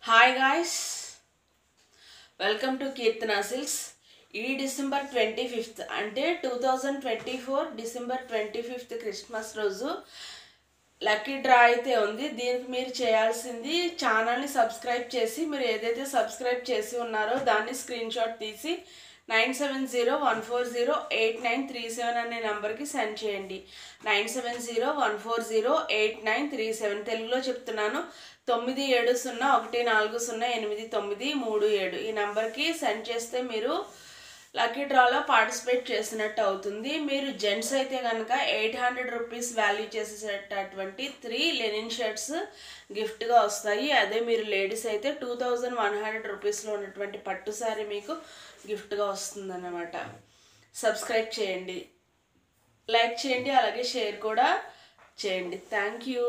Hi guys, welcome to Keerthana silks. ఈ December 25th అంటే 2024 December 25th Christmas రోజు lucky draw అయితే ఉంది. దీనికి మీరు చేయాల్సింది ఛానల్ని సబ్స్క్రైబ్ చేసి, మీరు ఏదైతే సబ్స్క్రైబ్ చేసి ఉన్నారో దాన్ని స్క్రీన్ షాట్ తీసి 9701408937 అనే నెంబర్కి సెండ్ చేయండి. 9701408937 తెలుగులో చెప్తున్నాను. 9701408937 ఈ నెంబర్కి సెండ్ చేస్తే మీరు లక్కీ డ్రాలో పార్టిసిపేట్ చేసినట్టు అవుతుంది. మీరు జెంట్స్ అయితే కనుక 800 రూపీస్ వాల్యూ చేసేటటువంటి 3 లెనిన్ షర్ట్స్ గిఫ్ట్గా వస్తాయి. అదే మీరు లేడీస్ అయితే 2100 రూపీస్లో ఉన్నటువంటి పట్టు శారీ మీకు గిఫ్ట్గా వస్తుందన్నమాట. సబ్స్క్రైబ్ చేయండి, లైక్ చేయండి, అలాగే షేర్ కూడా చేయండి. Thank you.